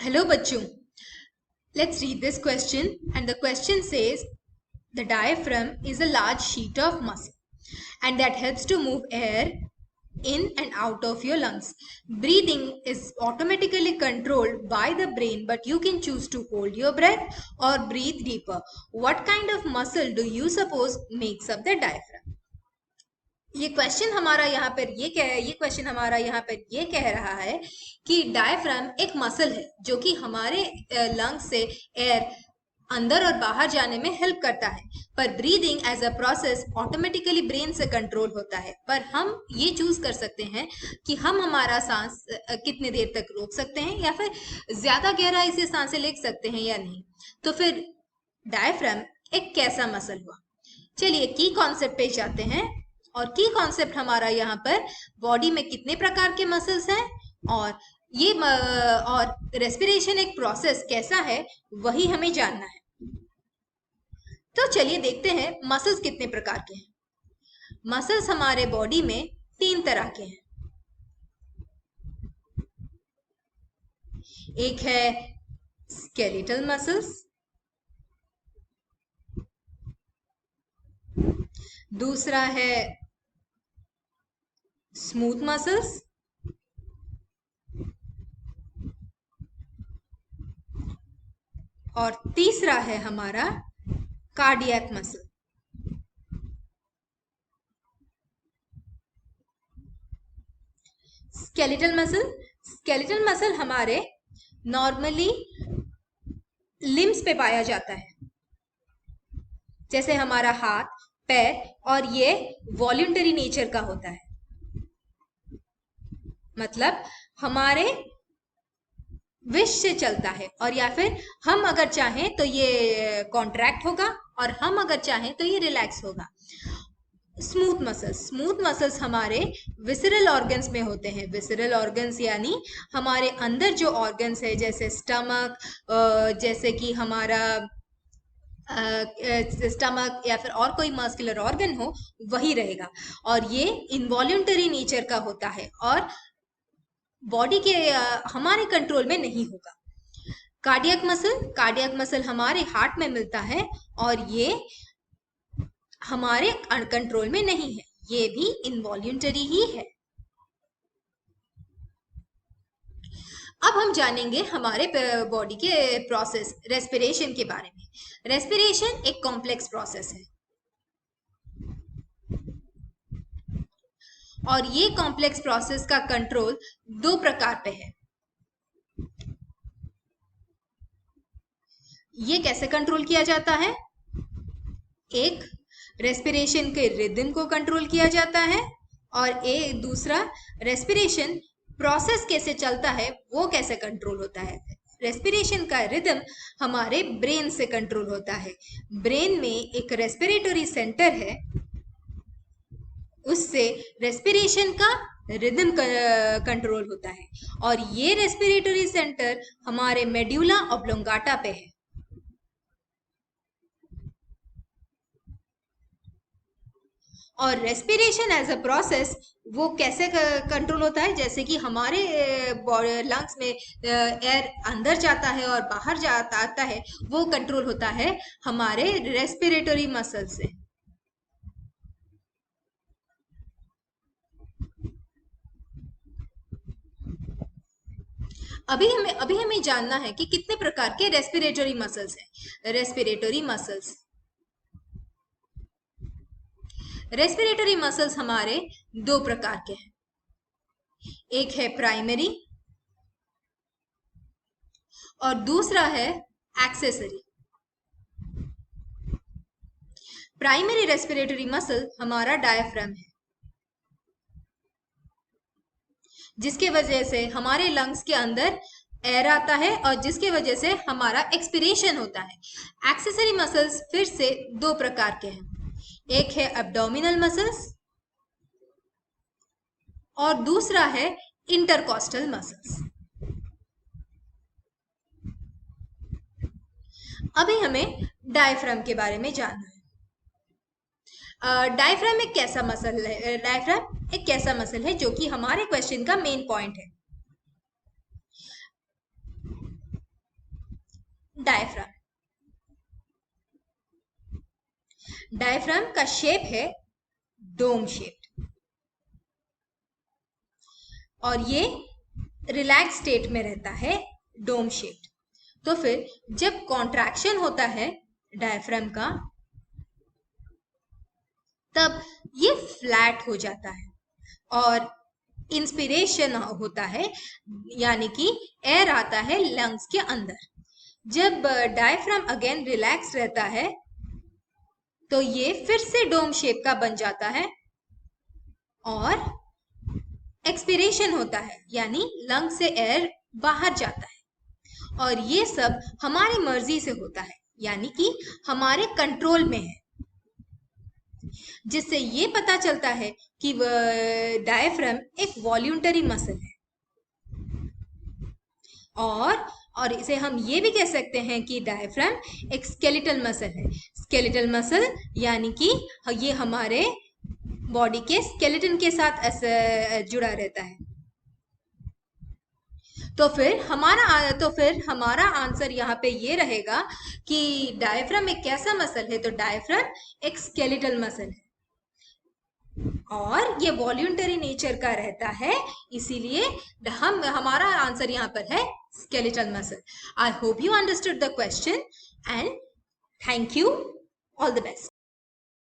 Hello bachcho, let's read this question, and the question says the diaphragm is a large sheet of muscle and that helps to move air in and out of your lungs. Breathing is automatically controlled by the brain, but you can choose to hold your breath or breathe deeper. What kind of muscle do you suppose makes up the diaphragm? ये question हमारा यहाँ पर ये कह रहा है कि diaphragm एक मसल है जो कि हमारे लंग्स से एयर अंदर और बाहर जाने में हेल्प करता है, पर breathing as a process automatically brain से कंट्रोल होता है। पर हम ये चूज कर सकते हैं कि हम हमारा सांस कितने देर तक रोक सकते हैं या फिर ज्यादा गहराई से सांसें ले सकते हैं या नहीं। तो फिर डायफ्राम एक कैसा मसल हुआ? चलिए की कॉन्सेप्ट पे जाते हैं। और की कॉन्सेप्ट हमारा यहाँ पर बॉडी में कितने प्रकार के मसल्स हैं और और रेस्पिरेशन एक प्रोसेस कैसा है वही हमें जानना है। तो चलिए देखते हैं मसल्स कितने प्रकार के हैं। मसल्स हमारे बॉडी में 3 तरह के हैं। एक है स्केलेटल मसल्स, दूसरा है स्मूथ मसल्स, और तीसरा है हमारा कार्डियक मसल। स्केलेटल मसल हमारे नॉर्मली लिम्स पे पाया जाता है, जैसे हमारा हाथ, पैर, और ये वॉल्यूंटरी नेचर का होता है, मतलब हमारे विश से चलता है, और या फिर हम अगर चाहें तो ये कॉन्ट्रैक्ट होगा और हम अगर चाहें तो ये रिलैक्स होगा। स्मूथ मसल्स हमारे विसरल ऑर्गन्स में होते हैं। विसरल ऑर्गन्स यानी हमारे अंदर जो ऑर्गन्स है, जैसे स्टमक, जैसे कि हमारा स्टमक या फिर और कोई मस्कुलर ऑर्गन हो, वही रहेगा, और ये इनवॉल्यूंटरी नेचर का होता है और बॉडी के हमारे कंट्रोल में नहीं होगा। कार्डियक मसल हमारे हार्ट में मिलता है और ये हमारे कंट्रोल में नहीं है, ये भी इनवॉल्यूंटरी ही है। अब हम जानेंगे हमारे बॉडी के प्रोसेस रेस्पिरेशन के बारे में। रेस्पिरेशन एक कॉम्प्लेक्स प्रोसेस है और ये कॉम्प्लेक्स प्रोसेस का कंट्रोल 2 प्रकार पे है। ये कैसे कंट्रोल किया जाता है? एक रेस्पिरेशन के रिदम को कंट्रोल किया जाता है और एक दूसरा रेस्पिरेशन प्रोसेस कैसे चलता है वो कैसे कंट्रोल होता है। रेस्पिरेशन का रिदम हमारे ब्रेन से कंट्रोल होता है। ब्रेन में एक रेस्पिरेटरी सेंटर है, उससे रेस्पिरेशन का रिदम कंट्रोल होता है, और ये रेस्पिरेटरी सेंटर हमारे मेड्यूला ऑब्लोंगाटा पे है। और रेस्पिरेशन एज अ प्रोसेस वो कैसे कंट्रोल होता है? जैसे कि हमारे लंग्स में एयर अंदर जाता है और बाहर जाता आता है, वो कंट्रोल होता है हमारे रेस्पिरेटरी मसल से। अभी हमें जानना है कि कितने प्रकार के रेस्पिरेटरी मसल्स हैं। रेस्पिरेटरी मसल्स हमारे 2 प्रकार के हैं। एक है प्राइमरी और दूसरा है एक्सेसरी। प्राइमरी रेस्पिरेटरी मसल हमारा डायफ्राम है, जिसके वजह से हमारे लंग्स के अंदर एयर आता है और जिसके वजह से हमारा एक्सपिरेशन होता है। एक्सेसरी मसल्स फिर से 2 प्रकार के हैं। एक है एब्डोमिनल मसल्स और दूसरा है इंटरकॉस्टल मसल्स। अभी हमें डायफ्राम के बारे में जानना है। डायफ्राम एक कैसा मसल है? डायफ्राम एक कैसा मसल है जो कि हमारे क्वेश्चन का मेन पॉइंट है। डायफ्राम। डायफ्राम का शेप है डोम शेप और ये रिलैक्स स्टेट में रहता है, डोम शेप। तो फिर जब कॉन्ट्रैक्शन होता है डायफ्राम का, तब ये फ्लैट हो जाता है और इंस्पिरेशन होता है, यानी कि एयर आता है लंग्स के अंदर। जब डायफ्राम अगेन रिलैक्स रहता है तो ये फिर से डोम शेप का बन जाता है और एक्सपिरेशन होता है, यानी लंग से एयर बाहर जाता है। और ये सब हमारी मर्जी से होता है, यानी कि हमारे कंट्रोल में है, जिससे ये पता चलता है कि डायफ्राम एक वॉल्यूंटरी मसल है। और इसे हम ये भी कह सकते हैं कि डायफ्राम एक स्केलेटल मसल है। स्केलेटल मसल यानी कि ये हमारे बॉडी के स्केलेटन के साथ जुड़ा रहता है। तो फिर हमारा आंसर यहाँ पे ये रहेगा कि डायफ्राम एक कैसा मसल है? तो डायफ्राम एक स्केलेटल मसल है और ये वॉल्यूंटरी नेचर का रहता है, इसीलिए हमारा आंसर यहाँ पर है skeletal muscle. I hope you understood the question and thank you. All the best.